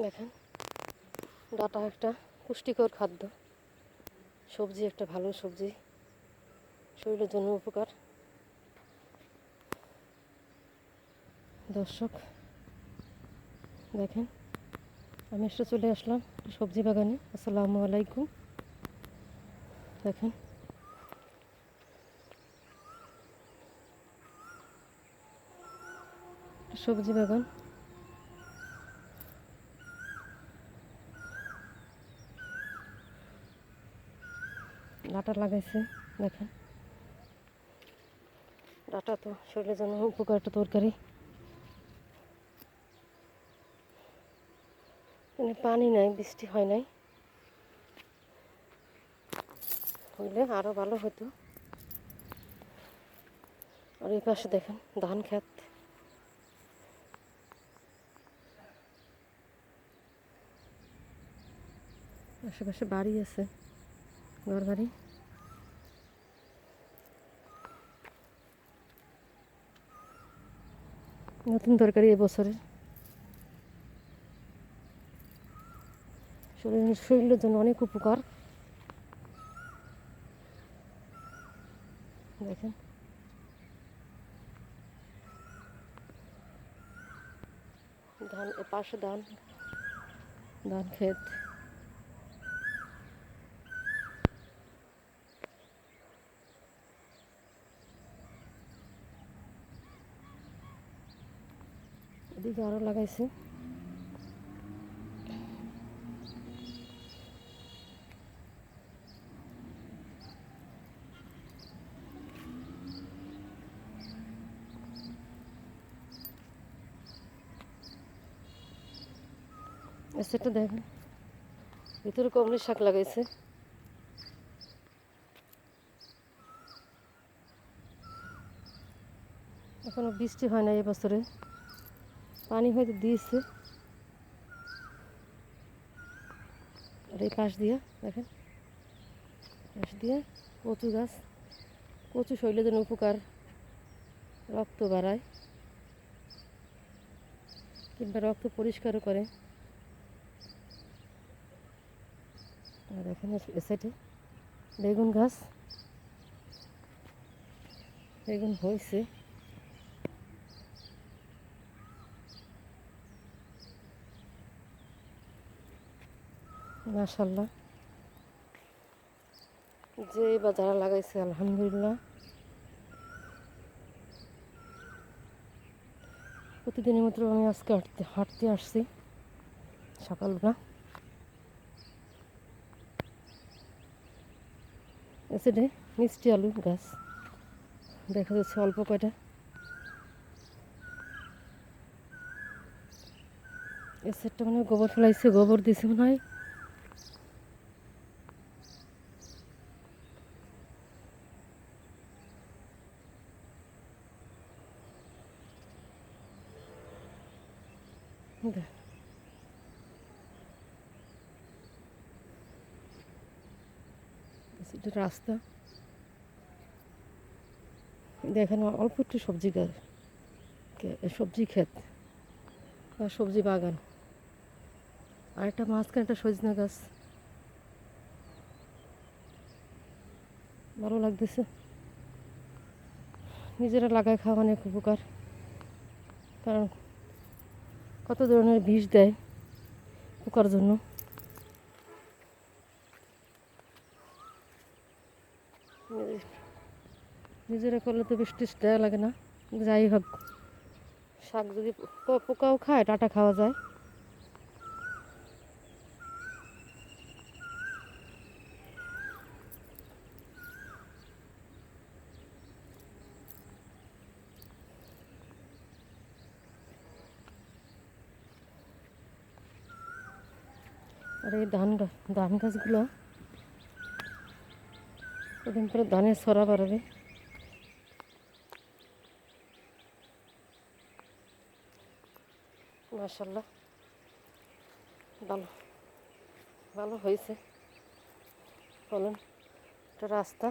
দেখেন, ডাঁটা একটা পুষ্টিকর খাদ্য, সবজি একটা ভালো সবজি, শরীরের জন্য উপকার। দর্শক দেখেন, আমি এসে চলে আসলাম সবজি বাগানে। আসসালামু আলাইকুম। দেখেন সবজি বাগান, ডাঁটা লাগাইছে। দেখেন, ডাঁটা তো শরীরের জন্য উপকার একটা তরকারি। এখানে পানি নাই, বৃষ্টি হয় নাই, হইলে আরও ভালো হতো। আর এই পাশে দেখেন ধান ক্ষেত, আশেপাশে বাড়ি আছে, ঘর বাড়ি। নতুন তরকারি এবছরের, শরীরের জন্য অনেক উপকার। দেখেন ধান, এ পাশে ধান ক্ষেত। এদিকে আরও লাগাইছে। সেটা দেখেন, ভিতরে কমলি শাক লাগাইছে। এখনো বৃষ্টি হয় না এবছরে, পানি হয়তো দিয়েছে। আর এই পাশ দিয়ে দেখেন, পাশ দিয়ে কচু গাছ। কচু শরীরের জন্য উপকার, রক্ত বাড়ায় কিংবা রক্ত পরিষ্কারও করে। আর দেখেন এ সাইডে বেগুন গাছ, বেগুন হয়েছে। মাশাআল্লাহ, যে বা যারা লাগাইছে আলহামদুলিল্লাহ। প্রতিদিনের মতো আমি আজকে হাঁটতে আসছি সকালবেলা। এসে মিষ্টি আলু গাছ দেখা যাচ্ছে অল্প কয়টা। এর সেটটা মনে হয় গোবর ফেলাইছে, গোবর দিছে মনে হয়। এটা রাস্তা। দেখেন অল্প একটু সবজি গাছ, সবজি ক্ষেত বা সবজি বাগান। আর একটা মাঝখানে একটা সজনা গাছ, ভালো লাগতেছে। নিজেরা লাগায় খাওয়া অনেক উপকার, কারণ কত ধরনের বিষ দেয় পোকার জন্য। নিজেরা করলে তো বেশ টেস্ট দেওয়া লাগে না। যাই হোক, শাক যদি পোকাও খায়, ডাঁটা খাওয়া যায়। আর এই ধান গাছগুলো কদিন পরে ধানের ছড়া বাড়াবে। মাশাআল্লাহ, ভালো ভালো হয়েছে ফলন। একটা রাস্তা,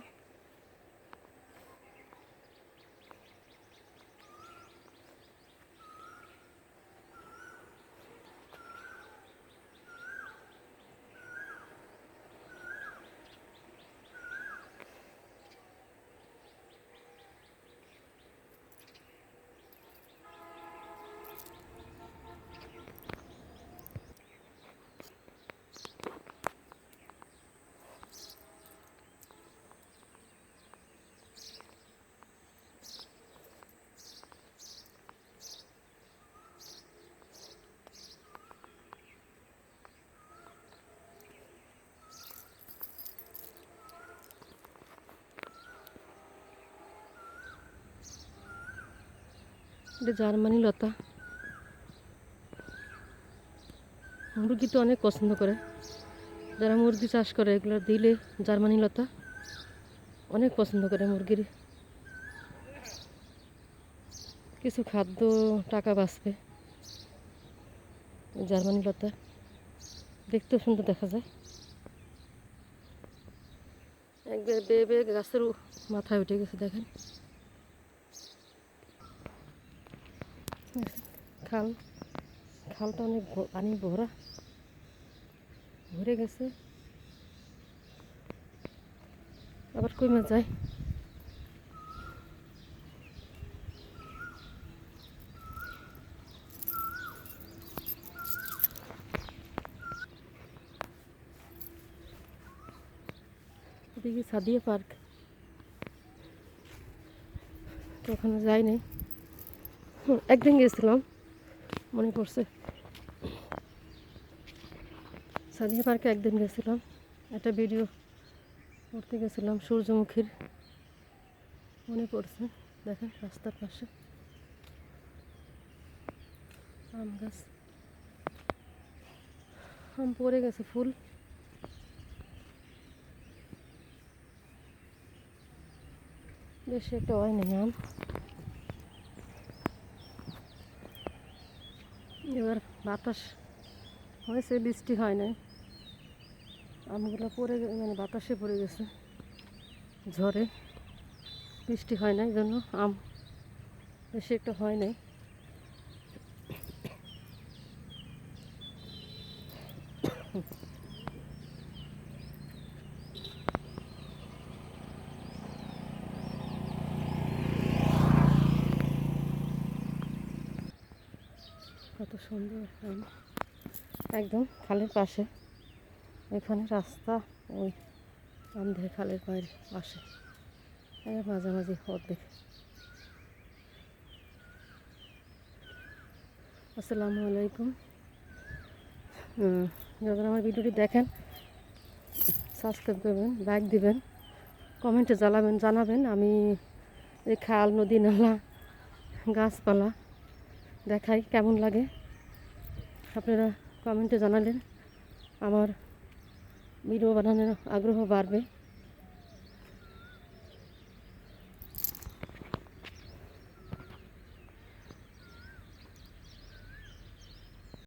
এটা জার্মানি লতা। মুরগি তো অনেক পছন্দ করে, যারা মুরগি চাষ করে এগুলো দিলে জার্মানি লতা অনেক পছন্দ করে মুরগির। কিছু খাদ্য টাকা বাঁচবে। জার্মানি লতা দেখতেও সুন্দর দেখা যায়। একবার বেয়ে বেয়ে গাছের মাথায় উঠে গেছে দেখেন। খাল, খালটা অনেক পানি ভরে গেছে, আবার কমে যায়। এদিকে সাদিয়া পার্ক, ওখানে যাইনি, একদিন গেছিলাম মনে পড়ছে। সাদিয়া পার্কে একদিন গেছিলাম, একটা ভিডিও করতে গেছিলাম সূর্যমুখীর, মনে পড়ছে। দেখেন রাস্তার পাশে আম গাছ, আম পড়ে গেছে ফুল। বেশি একটা হয় নাই আম। এবার বাতাস হয়েছে, বৃষ্টি হয় নাই, আমগুলো পড়ে মানে বাতাসে পড়ে গেছে, ঝড়ে। বৃষ্টি হয় নাই জন্য আম বেশি একটা হয় নাই। কত সুন্দর আম, একদম খালের পাশে। এখানে রাস্তা ওই আমদের খালের পাশে, মাঝামাঝি অর্ধেক। আসসালামু আলাইকুম। যখন আমার ভিডিওটি দেখেন সাবস্ক্রাইব করবেন, লাইক দিবেন, কমেন্টে জানাবেন। আমি এই খাল, নদী, নালা, গাছপালা দেখাই, কেমন লাগে আপনারা কমেন্টে জানালেন আমার ভিডিও বানানোর আগ্রহ বাড়বে।